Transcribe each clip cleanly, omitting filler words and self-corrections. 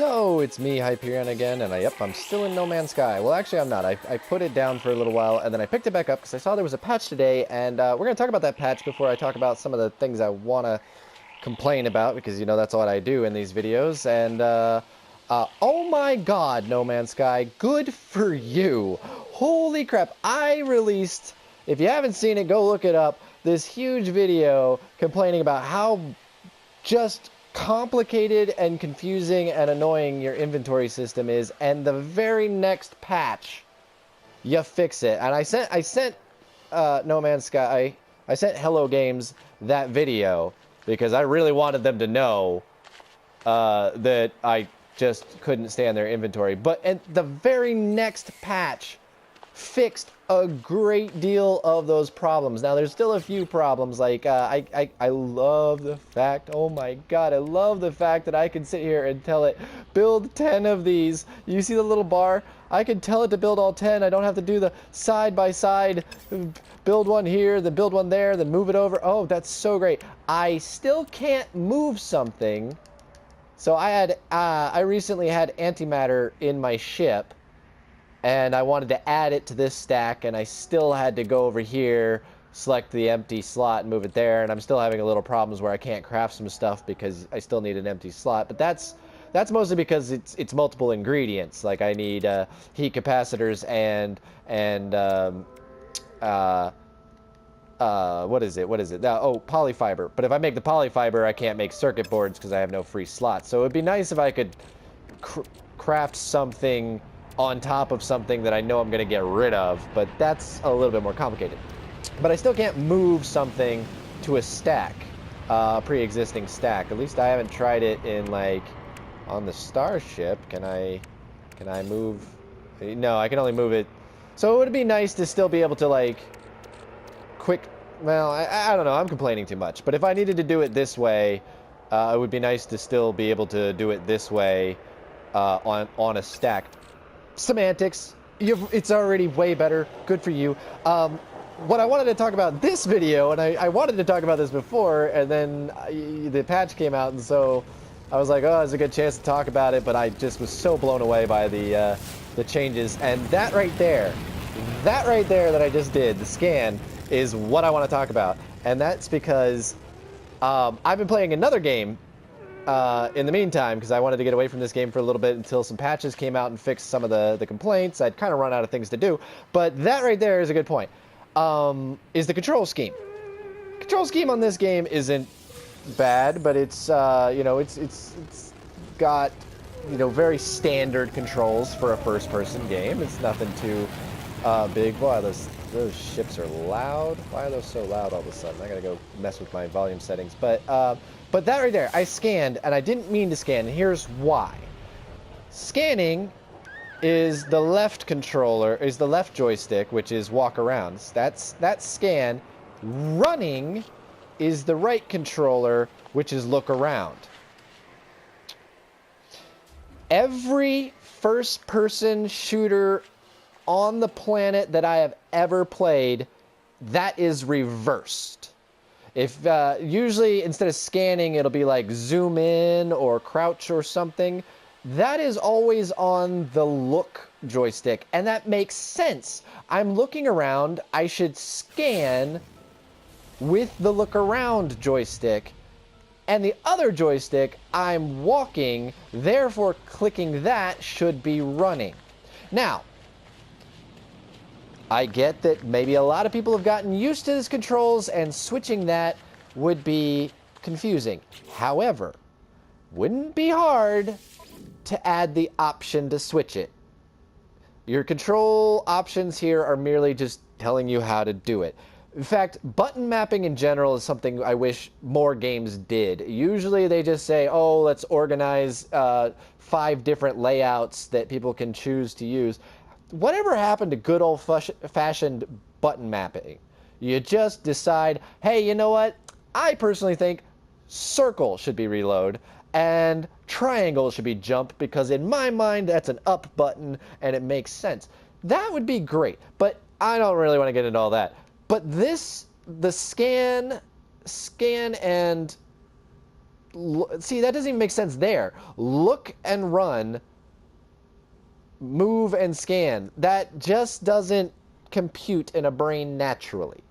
So, it's me, Hyperion again, and yep, I'm still in No Man's Sky. Well, actually, I'm not. I put it down for a little while, and then I picked it back up because I saw there was a patch today, and we're going to talk about that patch before I talk about some of the things I want to complain about, because, you know, that's what I do in these videos, and, oh my god, No Man's Sky, good for you. Holy crap, I released, if you haven't seen it, go look it up, this huge video complaining about how just complicated and confusing and annoying your inventory system is, and the very next patch you fix it. And I sent No Man's Sky, I sent Hello Games that video because I really wanted them to know that I just couldn't stand their inventory. But the very next patch fixed a great deal of those problems. Now, there's still a few problems, like, I love the fact, oh my god, I love the fact that I can sit here and tell it, build 10 of these. You see the little bar? I can tell it to build all 10. I don't have to do the side-by-side, build one here, then build one there, then move it over. Oh, that's so great. I still can't move something. So I recently had antimatter in my ship, and I wanted to add it to this stack, and I still had to go over here, select the empty slot, and move it there, and I'm still having a little problems where I can't craft some stuff because I still need an empty slot. But that's mostly because it's multiple ingredients. Like, I need heat capacitors and what is it? Oh, polyfiber. But if I make the polyfiber, I can't make circuit boards because I have no free slots. So it'd be nice if I could craft something on top of something that I know I'm going to get rid of, but that's a little bit more complicated. But I still can't move something to a stack, pre-existing stack. At least I haven't tried it in, like, on the starship. Can I move? No, I can only move it. So it would be nice to still be able to, like, well, I don't know, I'm complaining too much. But if I needed to do it this way, it would be nice to still be able to do it this way on a stack. Semantics, it's already way better. Good for you. What I wanted to talk about this video, and I wanted to talk about this before, and then the patch came out, and so I was like, oh, there's a good chance to talk about it, but I just was so blown away by the changes. And that right there that I just did, the scan, is what I want to talk about. And that's because I've been playing another game in the meantime, because I wanted to get away from this game for a little bit until some patches came out and fixed some of the complaints. I'd kind of run out of things to do. But that right there is a good point, is the control scheme. Control scheme on this game isn't bad, but it's, you know, it's got, you know, very standard controls for a first-person game. It's nothing too big. Boy, those ships are loud. Why are those so loud all of a sudden? I gotta go mess with my volume settings. But that right there, I scanned, and I didn't mean to scan, and here's why. Scanning is the left controller, is the left joystick, which is walk around. That's scan. Running is the right controller, which is look around. Every first-person shooter on the planet that I have ever played, that is reversed. If usually instead of scanning, it'll be like zoom in or crouch or something. That is always on the look joystick, and that makes sense. I'm looking around, I should scan with the look around joystick, and the other joystick, I'm walking, therefore clicking that should be running. Now, I get that maybe a lot of people have gotten used to these controls, and switching that would be confusing. However, wouldn't be hard to add the option to switch it. Your control options here are merely just telling you how to do it. In fact, button mapping in general is something I wish more games did. Usually they just say, oh, let's organize 5 different layouts that people can choose to use. Whatever happened to good old-fashioned button mapping? You just decide, hey, you know what? I personally think circle should be reload and triangle should be jump, because in my mind that's an up button and it makes sense. That would be great, but I don't really want to get into all that. But the scan and See, that doesn't even make sense there. Look and run, move and scan. That just doesn't compute in a brain naturally.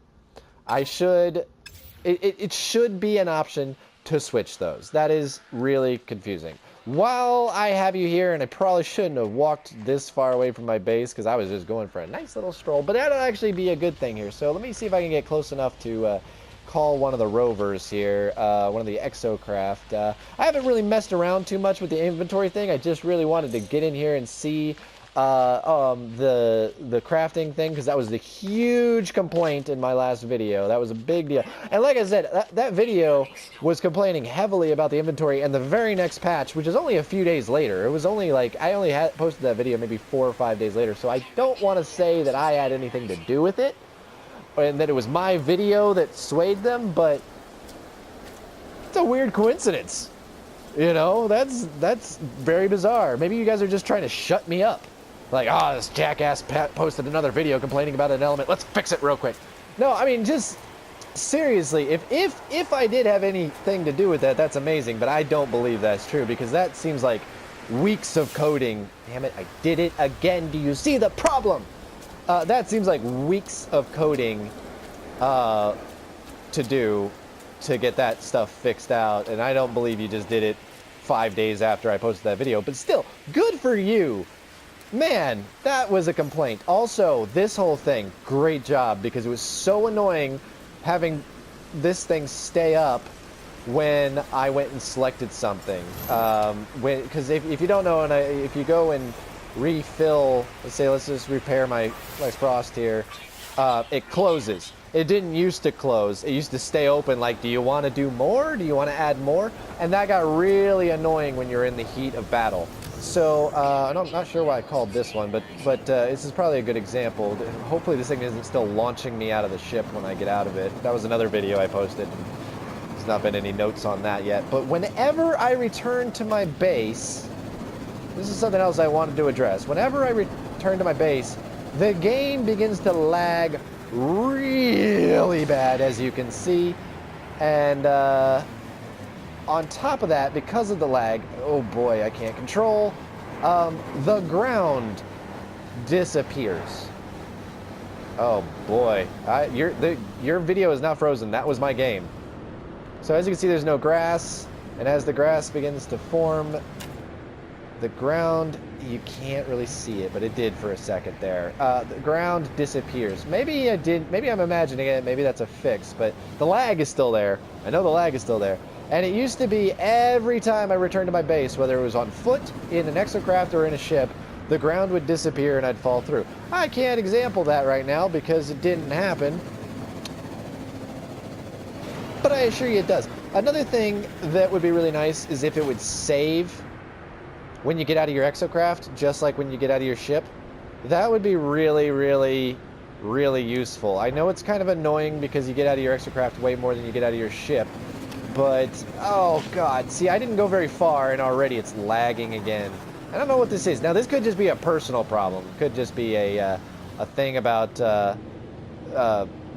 It should be an option to switch those. That is really confusing. While I have you here, and I probably shouldn't have walked this far away from my base because I was just going for a nice little stroll, but that'll actually be a good thing here. So let me see if I can get close enough to call one of the rovers here, one of the exocraft. I haven't really messed around too much with the inventory thing. I just really wanted to get in here and see the crafting thing, because that was the huge complaint in my last video. That was a big deal. And like I said, that video was complaining heavily about the inventory, and the very next patch, which is only a few days later, it was only like, I only had posted that video maybe 4 or 5 days later, so I don't want to say that I had anything to do with it, and that it was my video that swayed them, but it's a weird coincidence. You know, that's very bizarre. Maybe you guys are just trying to shut me up. Like, oh, this jackass Pat posted another video complaining about an element. Let's fix it real quick. No, I mean, just seriously, if I did have anything to do with that, that's amazing. But I don't believe that's true, because that seems like weeks of coding. Damn it, I did it again. Do you see the problem? That seems like weeks of coding to do to get that stuff fixed out. And I don't believe you just did it 5 days after I posted that video. But still, good for you. Man, that was a complaint. Also, this whole thing, great job, because it was so annoying having this thing stay up when I went and selected something. Because if you don't know, and if you go and refill, let's just repair my frost here, it closes. It didn't used to close. It used to stay open, like, do you want to do more? Do you want to add more? And that got really annoying when you're in the heat of battle. So, I'm not sure why I called this one, but this is probably a good example. Hopefully this thing isn't still launching me out of the ship when I get out of it. That was another video I posted. There's not been any notes on that yet. But whenever I return to my base, this is something else I wanted to address. Whenever I return to my base, the game begins to lag really bad, as you can see. And, on top of that, because of the lag, oh boy, I can't control, the ground disappears. Oh boy, your video is not frozen. That was my game. So as you can see, there's no grass, and as the grass begins to form, the ground, you can't really see it, but it did for a second there. The ground disappears. Maybe I'm imagining it, maybe that's a fix, but the lag is still there. I know the lag is still there. And it used to be every time I returned to my base, whether it was on foot, in an exocraft, or in a ship, the ground would disappear and I'd fall through. I can't example that right now because it didn't happen, but I assure you it does. Another thing that would be really nice is if it would save when you get out of your exocraft, just like when you get out of your ship. That would be really, really, really useful. I know it's kind of annoying because you get out of your exocraft way more than you get out of your ship. But, oh god, see, I didn't go very far and already it's lagging again. I don't know what this is. Now, this could just be a personal problem. It could just be a thing about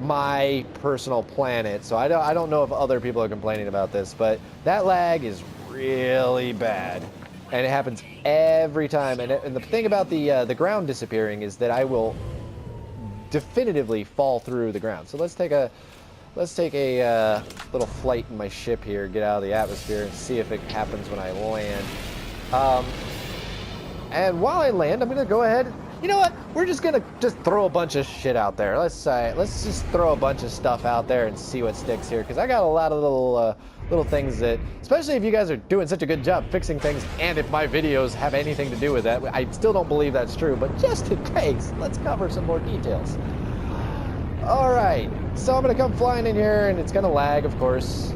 my personal planet. So I don't know if other people are complaining about this, but that lag is really bad. And it happens every time. And the thing about the ground disappearing is that I will definitively fall through the ground. So let's take a little flight in my ship here, get out of the atmosphere, and see if it happens when I land. And while I land, I'm gonna go ahead. You know what? We're just gonna throw a bunch of shit out there. Let's just throw a bunch of stuff out there and see what sticks here, because I got a lot of little things that, especially if you guys are doing such a good job fixing things, and if my videos have anything to do with that, I still don't believe that's true. But just in case, let's cover some more details. All right. So I'm going to come flying in here, and it's going to lag, of course,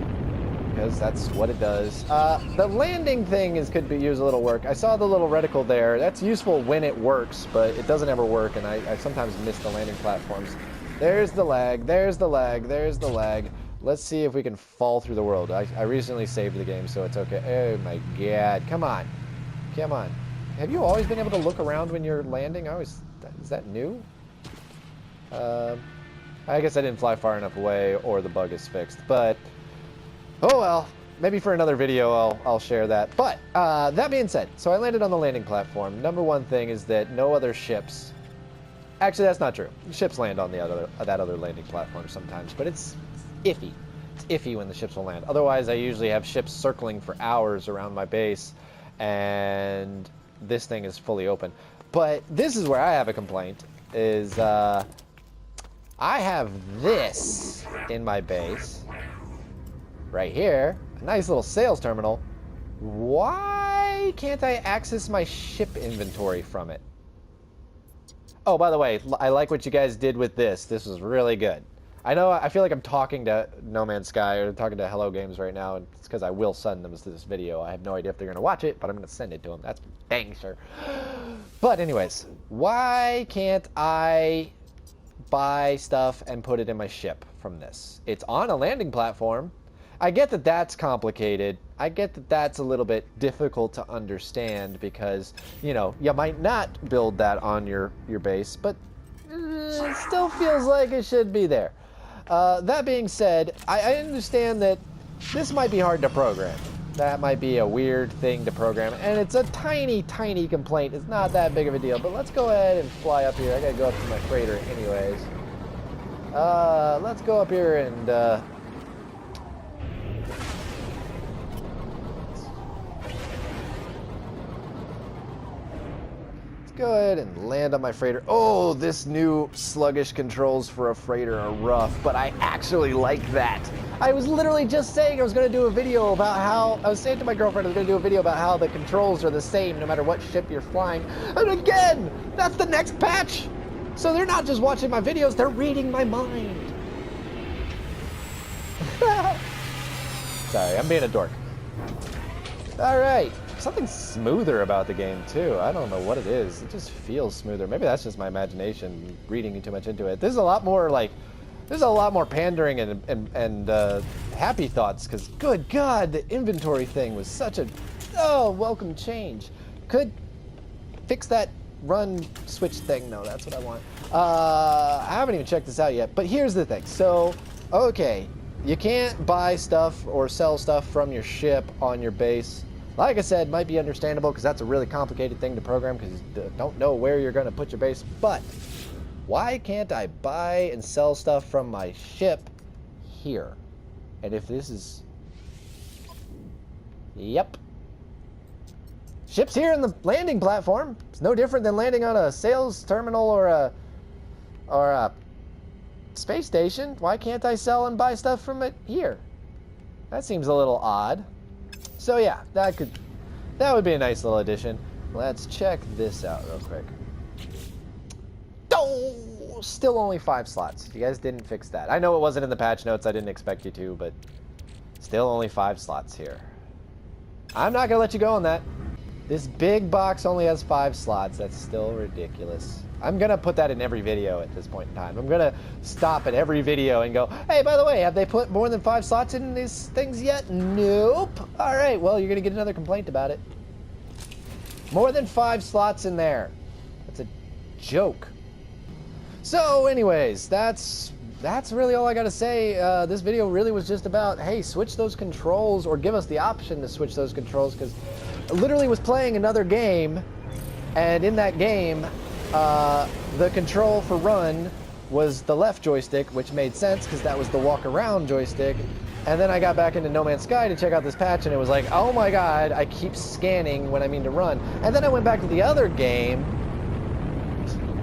because that's what it does. The landing thing could use a little work. I saw the little reticle there. That's useful when it works, but it doesn't ever work, and I sometimes miss the landing platforms. There's the lag. There's the lag. There's the lag. Let's see if we can fall through the world. I recently saved the game, so it's okay. Oh, my God. Come on. Come on. Have you always been able to look around when you're landing? Is that new? I guess I didn't fly far enough away, or the bug is fixed, but oh well. maybe for another video I'll share that. But that being said, so I landed on the landing platform. Number one thing is that no other ships. Actually, that's not true. Ships land on that other landing platform sometimes, but it's iffy. It's iffy when the ships will land. Otherwise, I usually have ships circling for hours around my base, and this thing is fully open. But this is where I have a complaint, is I have this in my base, right here, a nice little sales terminal. Why can't I access my ship inventory from it? Oh, by the way, I like what you guys did with this. This was really good. I know, I feel like I'm talking to No Man's Sky or talking to Hello Games right now, and it's because I will send them this video. I have no idea if they're going to watch it, but I'm going to send it to them. That's dang sure. But anyways, why can't I buy stuff and put it in my ship from this? It's on a landing platform. I get that that's complicated. I get that that's a little bit difficult to understand because, you know, you might not build that on your base, but it still feels like it should be there. That being said, I understand that this might be hard to program. That might be a weird thing to program, and it's a tiny, tiny complaint. It's not that big of a deal, but let's go ahead and fly up here. I gotta go up to my freighter anyways. Let's go up here and, go ahead and land on my freighter. Oh, this new sluggish controls for a freighter are rough, but I actually like that. I was literally just saying I was going to do a video about how, I was saying to my girlfriend I was going to do a video about how the controls are the same no matter what ship you're flying. And again, that's the next patch. So they're not just watching my videos, they're reading my mind. Sorry, I'm being a dork. All right. Something smoother about the game too. I don't know what it is. It just feels smoother. Maybe that's just my imagination reading too much into it. There's a lot more like, there's a lot more pandering and happy thoughts. Because good God, the inventory thing was such a welcome change. Could fix that run switch thing. No, that's what I want. I haven't even checked this out yet. But here's the thing. So okay, you can't buy stuff or sell stuff from your ship on your base. Like I said, might be understandable because that's a really complicated thing to program because you don't know where you're going to put your base. But why can't I buy and sell stuff from my ship here? And if this is... Yep. Ship's here in the landing platform. It's no different than landing on a sales terminal or a space station. Why can't I sell and buy stuff from it here? That seems a little odd. So yeah, that would be a nice little addition. Let's check this out real quick. Oh, still only 5 slots. You guys didn't fix that. I know it wasn't in the patch notes. I didn't expect you to, but still only 5 slots here. I'm not gonna let you go on that. This big box only has 5 slots. That's still ridiculous. I'm gonna put that in every video at this point in time. I'm gonna stop at every video and go, hey, by the way, have they put more than 5 slots in these things yet? Nope. All right, well, you're gonna get another complaint about it. More than 5 slots in there. That's a joke. So anyways, that's really all I gotta say. This video really was just about, hey, switch those controls or give us the option to switch those controls, because I literally was playing another game, and in that game, the control for run was the left joystick, which made sense because that was the walk around joystick. And then I got back into No Man's Sky to check out this patch, and it was like, oh my God, I keep scanning when I mean to run. And then I went back to the other game,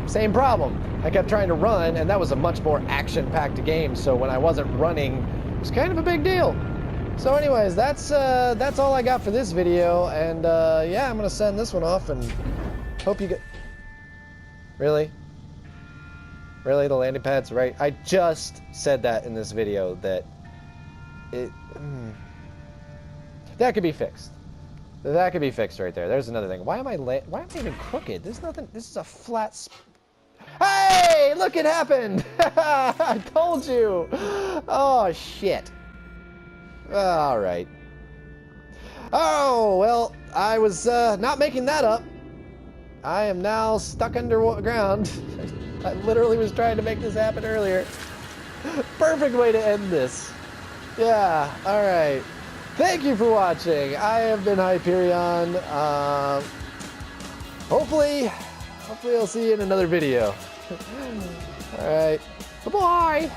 same problem. I kept trying to run, and that was a much more action-packed game, so when I wasn't running, it was kind of a big deal. So anyways, that's all I got for this video, and yeah, I'm gonna send this one off and hope you get... Really? Really? The landing pad's right? I just said that in this video, that it... that could be fixed. That could be fixed right there. There's another thing. Why am I even crooked? There's nothing... This is a flat... Hey! Look, it happened! I told you! Oh, shit. Alright. Oh, well, I was not making that up. I am now stuck underground. I literally was trying to make this happen earlier. Perfect way to end this. Yeah, alright. Thank you for watching. I have been Hyperion. Hopefully I'll see you in another video. All right. Bye-bye.